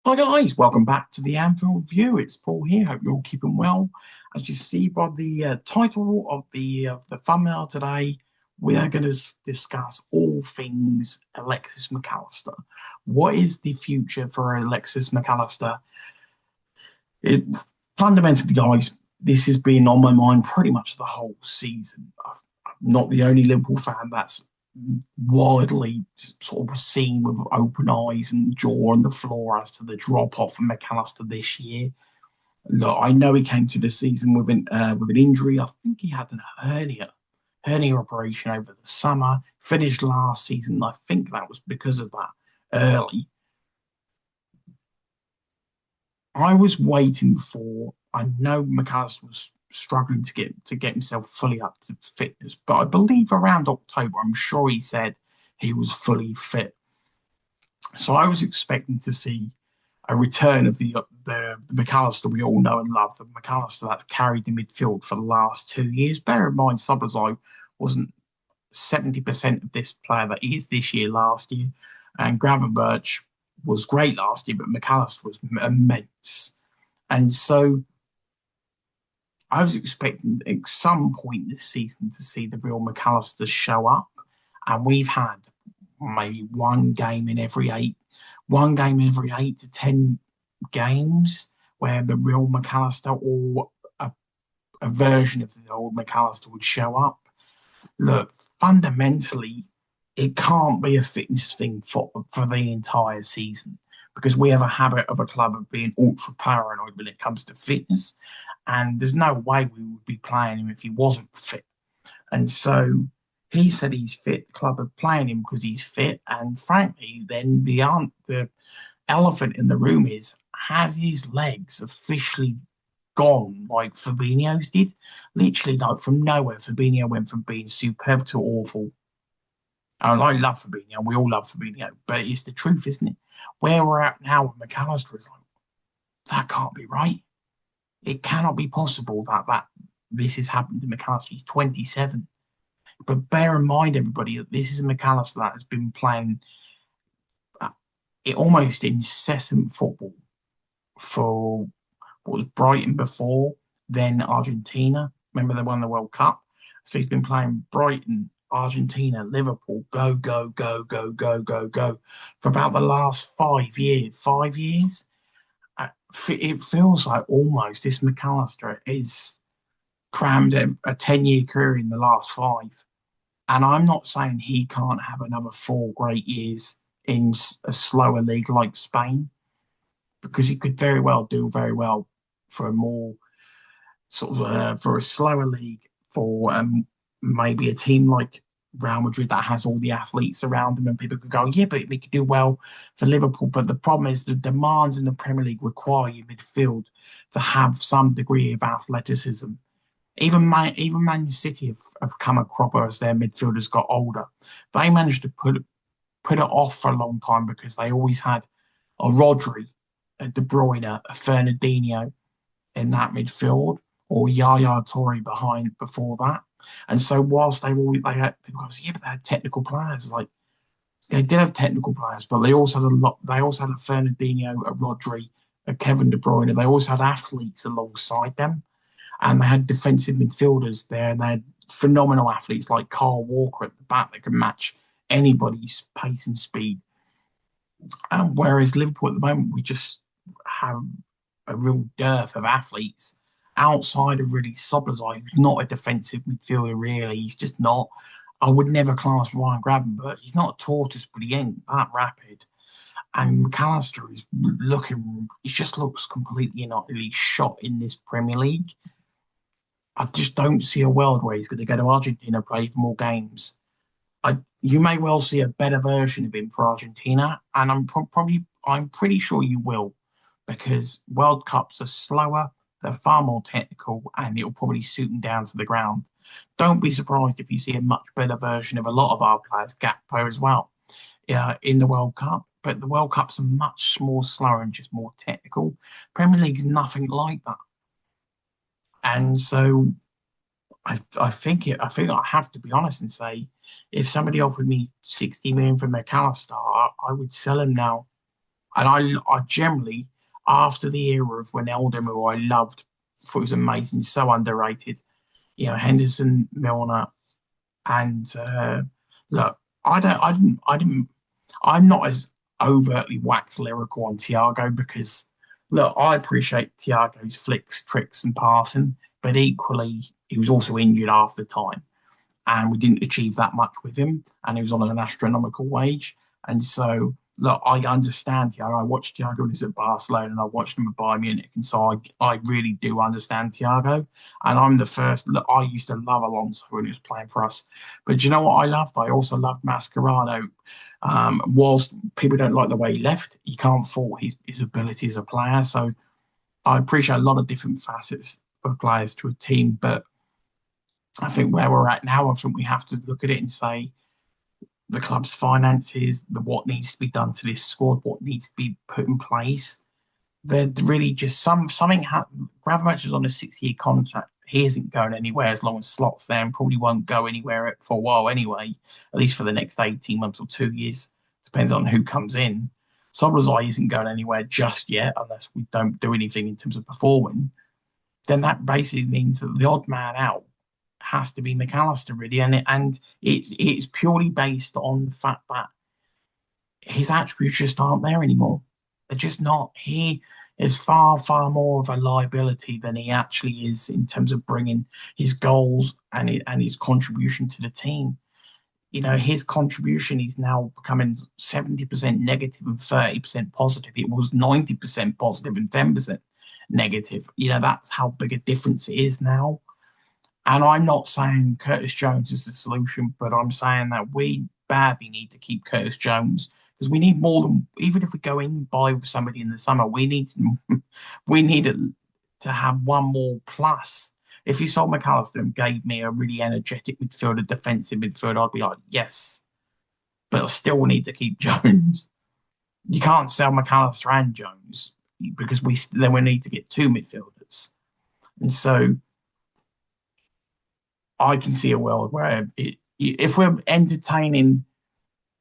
Hi guys, welcome back to the Anfield View. It's Paul here. Hope you're all keeping well. As you see by the title of the thumbnail today, we are going to discuss all things Alexis Mac Allister. What is the future for Alexis Mac Allister? It fundamentally, guys, this has been on my mind pretty much the whole season. I'm not the only Liverpool fan that's widely sort of seen with open eyes and jaw on the floor as to the drop off of Mac Allister this year. Look, I know he came to the season with an injury. I think he had a hernia operation over the summer. Finished last season. I think that was because of that early. I was waiting for. I know Mac Allister was struggling to get himself fully up to fitness, but I believe around October, I'm sure he said he was fully fit. So I was expecting to see a return of the Mac Allister we all know and love, the Mac Allister that's carried the midfield for the last 2 years. Bear in mind, Szoboszlai wasn't 70% of this player that he is this year last year, and Gravenberch was great last year, but Mac Allister was immense. And so I was expecting at some point this season to see the real Mac Allister show up, and we've had maybe one game in every 8 to 10 games where the real Mac Allister or a version of the old Mac Allister would show up. Look, fundamentally, it can't be a fitness thing for the entire season because we have a habit of a club of being ultra paranoid when it comes to fitness. And there's no way we would be playing him if he wasn't fit. And so he said he's fit. The club are playing him because he's fit. And frankly, then the elephant in the room is, has his legs officially gone like Fabinho's did? Literally, like from nowhere, Fabinho went from being superb to awful. And I love Fabinho. We all love Fabinho. But it's the truth, isn't it? Where we're at now with Mac Allister is like, that can't be right. It cannot be possible that this has happened to Mac Allister. He's 27. But bear in mind, everybody, that this is a Mac Allister that has been playing almost incessant football for what was Brighton before, then Argentina. Remember they won the World Cup? So he's been playing Brighton, Argentina, Liverpool, go, go, go, go, go, go, go for about the last 5 years. 5 years? It feels like almost this Mac Allister is crammed a 10-year career in the last five. And I'm not saying he can't have another 4 great years in a slower league like Spain, because he could very well do very well for a more for a slower league, for maybe a team like Real Madrid that has all the athletes around him, and people could go, yeah, but we could do well for Liverpool. But the problem is the demands in the Premier League require your midfield to have some degree of athleticism. Even Man City have come a cropper as their midfielders got older. They managed to put it off for a long time because they always had a Rodri, a De Bruyne, a Fernandinho in that midfield, or Yaya Toure behind before that. And so whilst they had people go, yeah, but they had technical players. It's like they did have technical players, but they also had a lot. They also had a Fernandinho, a Rodri, a Kevin De Bruyne. They also had athletes alongside them, and they had defensive midfielders there, and they had phenomenal athletes like Carl Walker at the back that could match anybody's pace and speed. Whereas Liverpool at the moment, we just have a real dearth of athletes outside of really Szoboszlai, who's not a defensive midfielder, really. He's just not. I would never class Ryan Gravenberch. He's not a tortoise, but he ain't that rapid. And Mac Allister he just looks completely and utterly shot in this Premier League. I just don't see a world where he's going to go to Argentina, play for more games. You may well see a better version of him for Argentina, and I'm pretty sure you will, because World Cups are slower, they're far more technical, and it'll probably suit them down to the ground. Don't be surprised if you see a much better version of a lot of our players, Gakpo as well, in the World Cup. But the World Cups are much more slower and just more technical. Premier League is nothing like that, and so I think I have to be honest and say, if somebody offered me 60 million for Mac Allister, I would sell him now. And I generally, after the era of Wijnaldum, who I loved, thought he was amazing, so underrated. Henderson, Milner, and look, I'm not as overtly wax lyrical on Thiago because, look, I appreciate Thiago's flicks, tricks, and passing, but equally, he was also injured half the time and we didn't achieve that much with him, and he was on an astronomical wage. And so, look, I understand Thiago. I watched Thiago when he was at Barcelona, and I watched him at Bayern Munich, and so I really do understand Thiago. And I'm the first. Look, I used to love Alonso when he was playing for us, but do you know what I loved? I also loved Mascherano. Whilst people don't like the way he left, you can't fault his ability as a player. So I appreciate a lot of different facets of players to a team, but I think where we're at now, I think we have to look at it and say the club's finances, what needs to be done to this squad, what needs to be put in place. They're really just something. Gravenberch is on a 6-year contract. He isn't going anywhere as long as Slot's there, and probably won't go anywhere for a while anyway. At least for the next 18 months or 2 years, depends on who comes in. Soboslai isn't going anywhere just yet, unless we don't do anything in terms of performing. Then that basically means that the odd man out has to be Mac Allister, really, and it's purely based on the fact that his attributes just aren't there anymore. They're just not. He is far, far more of a liability than he actually is in terms of bringing his goals and his contribution to the team. His contribution is now becoming 70% negative and 30% positive. It was 90% positive and 10% negative. That's how big a difference it is now. And I'm not saying Curtis Jones is the solution, but I'm saying that we badly need to keep Curtis Jones because we need more than, even if we go in and buy somebody in the summer, we need to have one more plus. If you sold Mac Allister and gave me a really energetic midfielder, defensive midfielder, I'd be like, yes, but I still need to keep Jones. You can't sell Mac Allister and Jones because then we need to get two midfielders. And so I can see a world where if we're entertaining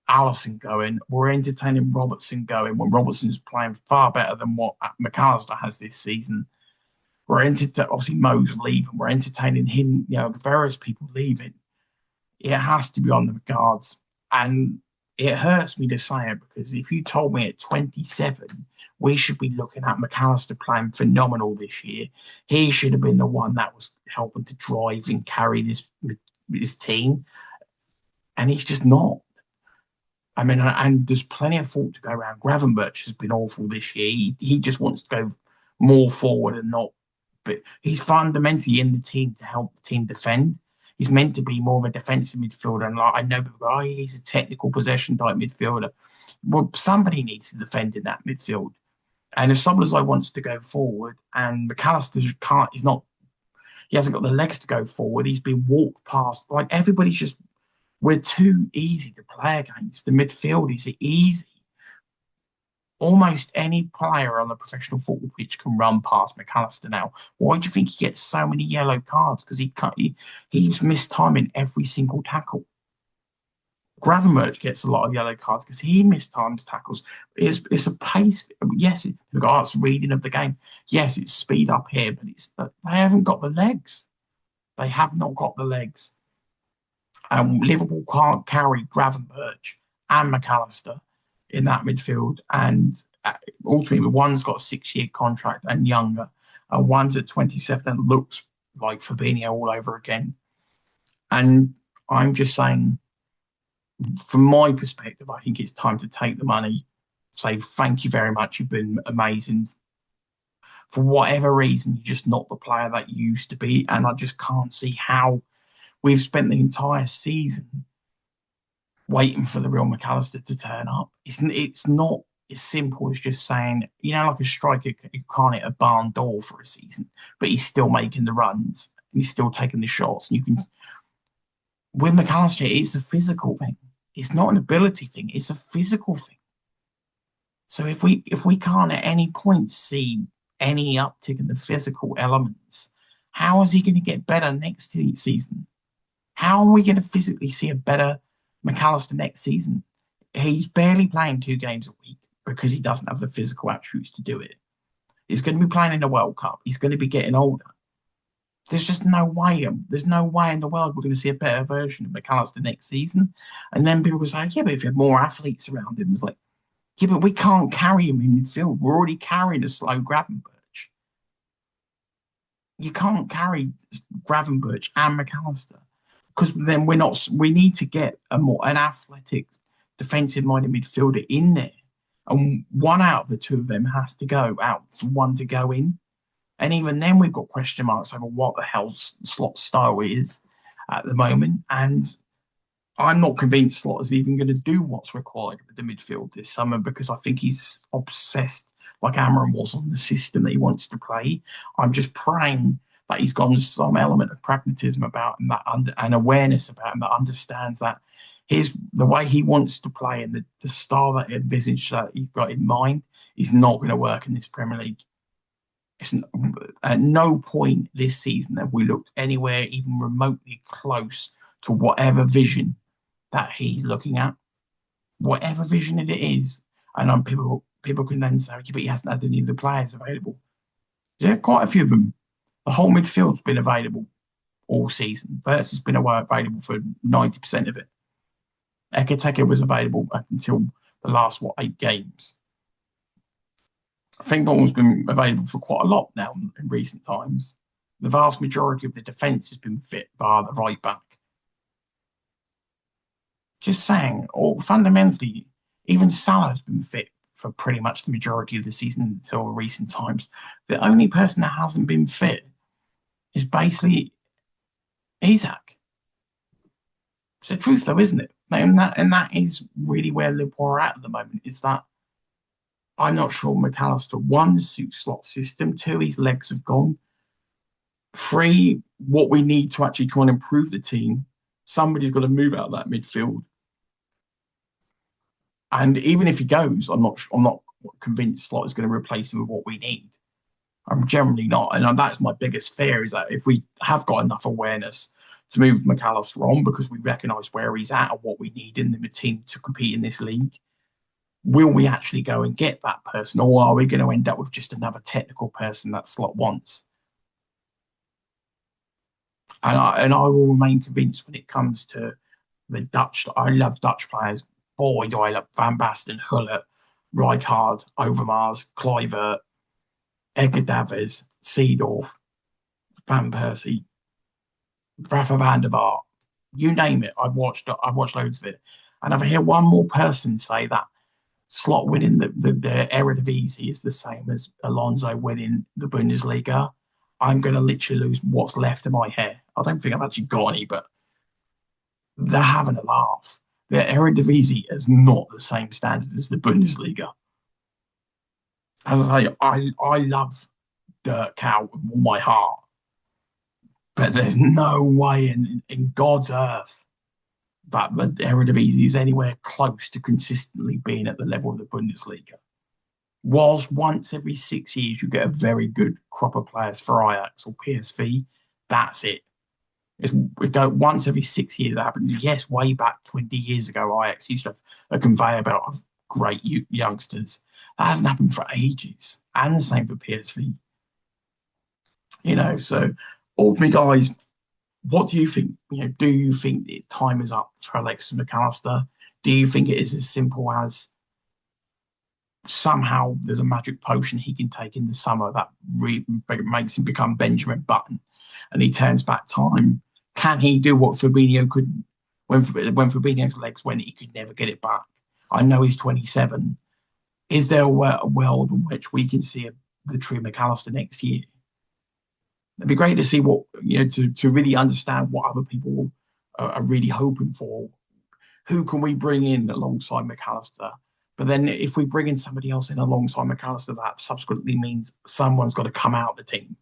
Allison going, we're entertaining Robertson going when Robertson's playing far better than what Mac Allister has this season. Obviously Mo's leaving. We're entertaining him, various people leaving. It has to be on the regards. And it hurts me to say it because if you told me at 27 we should be looking at Mac Allister playing phenomenal this year, he should have been the one that was helping to drive and carry this team, and he's just not. I mean, and there's plenty of fault to go around. Gravenberch has been awful this year. He just wants to go more forward and not, but he's fundamentally in the team to help the team defend. He's meant to be more of a defensive midfielder. And I know people go, oh, he's a technical possession type midfielder. Well, somebody needs to defend in that midfield. And if Szoboszlai wants to go forward and Mac Allister he hasn't got the legs to go forward, he's been walked past. Like we're too easy to play against. The midfield is easy. Almost any player on the professional football pitch can run past Mac Allister now. Why do you think he gets so many yellow cards? Because he's missed time in every single tackle. Gravenberch gets a lot of yellow cards because he missed times tackles. It's a pace. Yes, it's reading of the game. Yes, it's speed up here, but they haven't got the legs. They have not got the legs. Liverpool can't carry Gravenberch and Mac Allister in that midfield. And ultimately, one's got a 6-year contract and younger, and one's at 27 and looks like Fabinho all over again. And I'm just saying, from my perspective, I think it's time to take the money, say thank you very much, you've been amazing. For whatever reason, you're just not the player that you used to be, and I just can't see how we've spent the entire season waiting for the real Mac Allister to turn up. It's not as simple as just saying, like a striker who can't hit a barn door for a season, but he's still making the runs and he's still taking the shots. And you can, with Mac Allister, it's a physical thing. It's not an ability thing. It's a physical thing. So if we can't at any point see any uptick in the physical elements, how is he going to get better next season? How are we going to physically see a better Mac Allister next season? He's barely playing 2 games a week, because he doesn't have the physical attributes to do it. He's going to be playing in the World Cup. He's going to be getting older. There's just no way. There's no way in the world we're going to see a better version of Mac Allister next season. And then people will say, yeah, but if you had more athletes around him, it's like, yeah, but we can't carry him in midfield. We're already carrying a slow Gravenberch. You can't carry Gravenberch and Mac Allister because then we're not. We need to get an athletic, defensive-minded midfielder in there, and one out of the two of them has to go out for one to go in. And even then, we've got question marks over what the hell Slot's style is at the moment. And I'm not convinced Slot is even going to do what's required with the midfield this summer because I think he's obsessed, like Amram was, on the system that he wants to play. I'm just praying that he's got some element of pragmatism about him and awareness about him that understands that the way he wants to play and the style that he envisaged that he's got in mind is not going to work in this Premier League. At no point this season have we looked anywhere even remotely close to whatever vision that he's looking at, whatever vision it is. And people can then say, but he hasn't had any of the players available. Yeah, quite a few of them. The whole midfield's been available all season. Verts has been available for 90% of it. Ekiteke was available up until the last, 8 games. I think Ball's been available for quite a lot now in recent times. The vast majority of the defence has been fit bar the right back. Just saying, or fundamentally, even Salah has been fit for pretty much the majority of the season until recent times. The only person that hasn't been fit is basically Isak. It's the truth, though, isn't it? And that is really where Liverpool are at the moment. Is that I'm not sure Mac Allister, 1, suits Slot system, 2, his legs have gone. 3, what we need to actually try and improve the team, somebody's got to move out of that midfield. And even if he goes, I'm not convinced Slot is going to replace him with what we need. I'm generally not. And that's my biggest fear is that if we have got enough awareness to move Mac Allister on because we recognise where he's at and what we need in the team to compete in this league, will we actually go and get that person, or are we going to end up with just another technical person that Slot wants? And I will remain convinced when it comes to the Dutch. I love Dutch players. Boy, do I love Van Basten, Hullet, Rijkaard, Overmars, Kluivert, Edgar Davies, Seedorf, Van Persie, Rafa van der Vaart. You name it. I've watched loads of it. And if I hear one more person say that Slot winning the Eredivisie is the same as Alonso winning the Bundesliga, I'm going to literally lose what's left of my hair. I don't think I've actually got any, but they're having a laugh. The Eredivisie is not the same standard as the Bundesliga. As I say, I love Dirk Kuyt with all my heart, but there's no way in God's earth that the Eredivisie is anywhere close to consistently being at the level of the Bundesliga. Whilst once every 6 years you get a very good crop of players for Ajax or PSV, that's it. We go once every 6 years that happens. Yes, way back 20 years ago, Ajax used to have a conveyor belt of great youngsters. That hasn't happened for ages. And the same for PSV. So ultimately, guys, what do you think? Do you think the time is up for Alexis Mac Allister? Do you think it is as simple as somehow there's a magic potion he can take in the summer that makes him become Benjamin Button and he turns back time? Can he do what Fabinho could when Fabinho's legs went? He could never get it back. I know he's 27. Is there a world in which we can see the true Mac Allister next year? It'd be great to see what, to really understand what other people are really hoping for. Who can we bring in alongside Mac Allister? But then if we bring in somebody else in alongside Mac Allister, that subsequently means someone's got to come out of the team.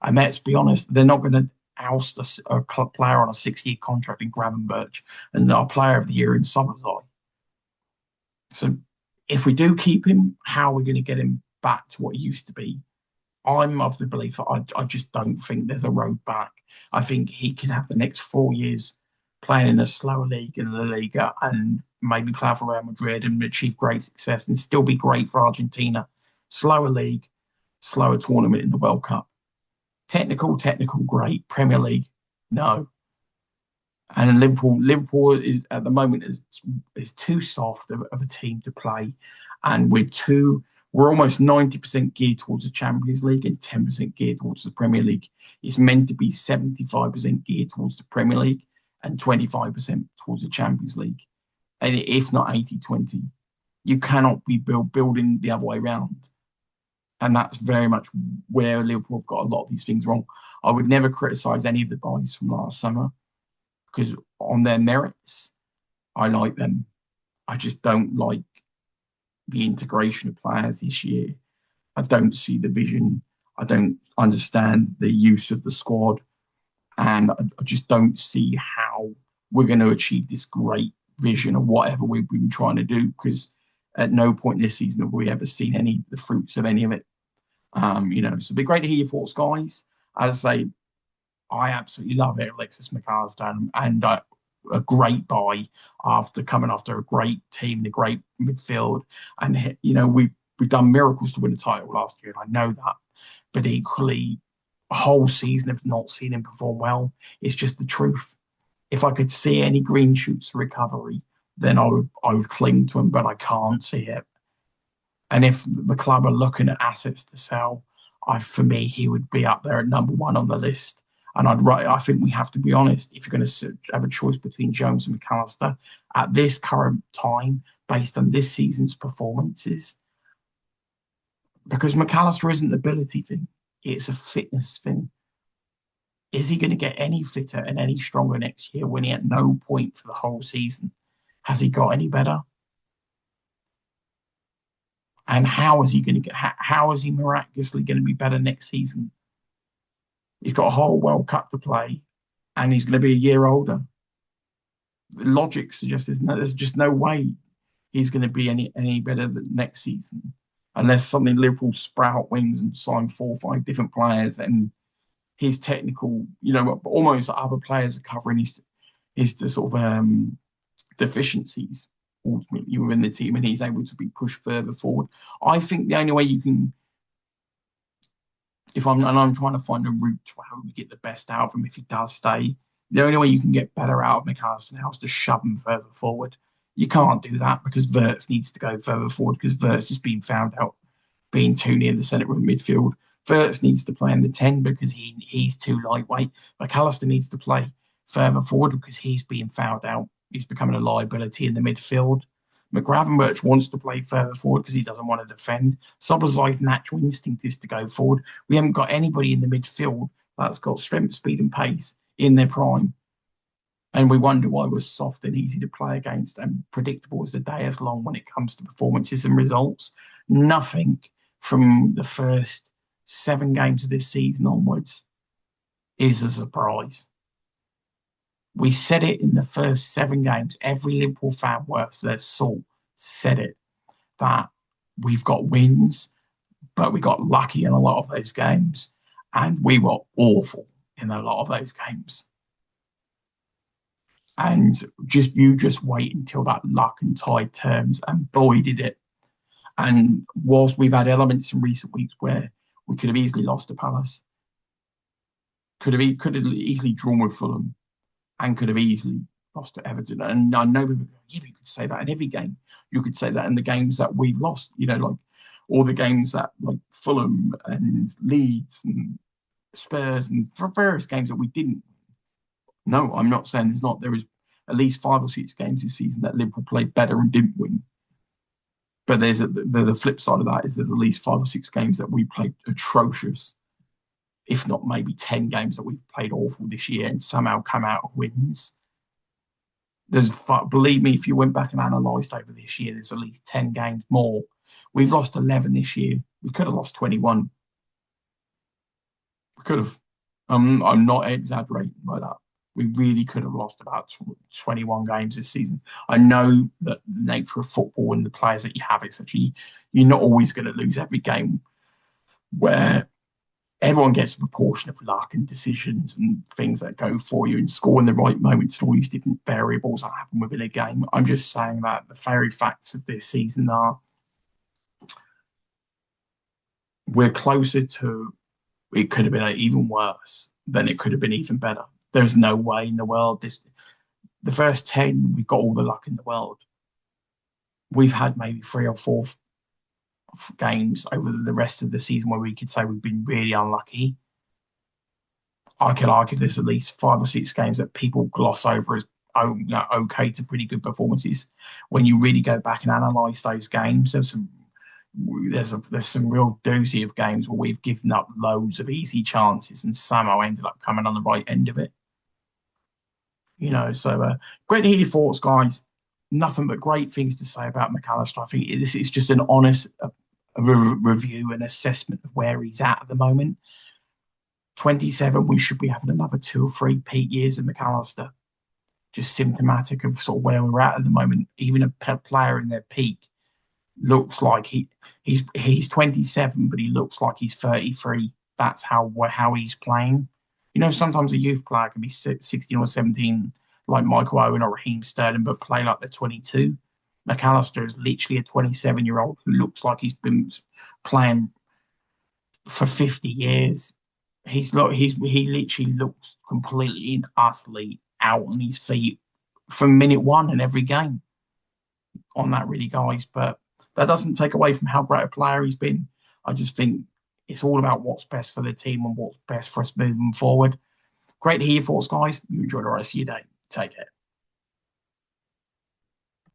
And let's be honest, they're not going to oust a player on a 6-year contract in Gravenberch and our player of the year in Szoboszlai. So if we do keep him, how are we going to get him back to what he used to be? I'm of the belief that I just don't think there's a road back. I think he can have the next 4 years playing in a slower league in La Liga and maybe play for Real Madrid and achieve great success and still be great for Argentina. Slower league, slower tournament in the World Cup. Technical, great. Premier League, no. And Liverpool is at the moment is too soft of a team to play, and we're almost 90% geared towards the Champions League and 10% geared towards the Premier League. It's meant to be 75% geared towards the Premier League and 25% towards the Champions League, and if not 80-20. You cannot be building the other way around. And that's very much where Liverpool have got a lot of these things wrong. I would never criticise any of the guys from last summer because on their merits, I like them. I just don't like the integration of players this year. I don't see the vision. I don't understand the use of the squad. And I just don't see how we're going to achieve this great vision of whatever we've been trying to do because at no point this season have we ever seen the fruits of any of it. So it'd be great to hear your thoughts, guys. As I say, I absolutely love it, Alexis Mac Allister, and a great buy after a great team and a great midfield. And we've done miracles to win the title last year, and I know that. But equally, a whole season of not seeing him perform well, it's just the truth. If I could see any green shoots of recovery, then I would cling to him, but I can't see it. And if the club are looking at assets to sell, for me, he would be up there at number one on the list. And I think we have to be honest. If you're going to have a choice between Jones and Mac Allister at this current time, based on this season's performances, because Mac Allister isn't an ability thing, it's a fitness thing. Is he going to get any fitter and any stronger next year when he at no point for the whole season has he got any better? And how is he going to get? How is he miraculously going to be better next season? He's got a whole World Cup to play, and he's going to be a year older. The logic suggests there's just no way he's going to be any better than next season, unless suddenly Liverpool sprout wings and sign 4 or 5 different players, and his technical, almost other players are covering his sort of deficiencies ultimately within the team, and he's able to be pushed further forward. I think the only way you can, I'm trying to find a route to how we get the best out of him if he does stay, the only way you can get better out of Mac Allister now is to shove him further forward. You can't do that because Wirtz needs to go further forward because Wirtz has been found out being too near the centre of midfield. Wirtz needs to play in the 10 because he's too lightweight. Mac Allister needs to play further forward because he's being found out. He's becoming a liability in the midfield. McGravenberch wants to play further forward because he doesn't want to defend. Szoboszlai's natural instinct is to go forward. We haven't got anybody in the midfield that's got strength, speed, and pace in their prime. And we wonder why we're soft and easy to play against and predictable as the day is long when it comes to performances and results. Nothing from the first 7 games of this season onwards is a surprise. We said it in the first 7 games. Every Liverpool fan worth their salt said it, that we've got wins, but we got lucky in a lot of those games, and we were awful in a lot of those games. And you just wait until that luck and tide turns, and boy, did it. And whilst we've had elements in recent weeks where we could have easily lost to Palace, could have easily drawn with Fulham, and could have easily lost to Everton. And I know people go, yeah, but you could say that in every game. You could say that in the games that we've lost, like all the games that like Fulham and Leeds and Spurs and various games that we didn't. No, I'm not saying there's not. There is at least 5 or 6 games this season that Liverpool played better and didn't win. But there's the flip side of that is there's at least 5 or 6 games that we played atrocious, if not maybe 10 games that we've played awful this year and somehow come out of wins. Believe me, if you went back and analysed over this year, there's at least 10 games more. We've lost 11 this year. We could have lost 21. We could have. I'm not exaggerating by that. We really could have lost about 21 games this season. I know that the nature of football and the players that you have, it's actually, you're not always going to lose every game where everyone gets a proportion of luck and decisions and things that go for you and score in the right moments and all these different variables that happen within a game. I'm just saying that the very facts of this season are we're closer to it could have been even worse than it could have been even better. There's no way in the world the first 10 we've got all the luck in the world. We've had maybe 3 or 4 games over the rest of the season where we could say we've been really unlucky. I could argue there's at least 5 or 6 games that people gloss over as okay to pretty good performances. When you really go back and analyse those games, there's some real doozy of games where we've given up loads of easy chances and somehow ended up coming on the right end of it. So great to hear your thoughts, guys. Nothing but great things to say about Mac Allister. I think this is just an honest review and assessment of where he's at the moment. 27, we should be having another 2 or 3 peak years of Mac Allister. Just symptomatic of sort of where we're at the moment. Even a player in their peak looks like he's 27, but he looks like he's 33. That's how he's playing. Sometimes a youth player can be 16 or 17, like Michael Owen or Raheem Sterling, but play like they're 22. Mac Allister is literally a 27-year-old who looks like he's been playing for 50 years. He literally looks completely and utterly out on his feet from minute one in every game on that, really, guys. But that doesn't take away from how great a player he's been. I just think it's all about what's best for the team and what's best for us moving forward. Great to hear your thoughts, guys. You enjoy the rest of your day. Take care.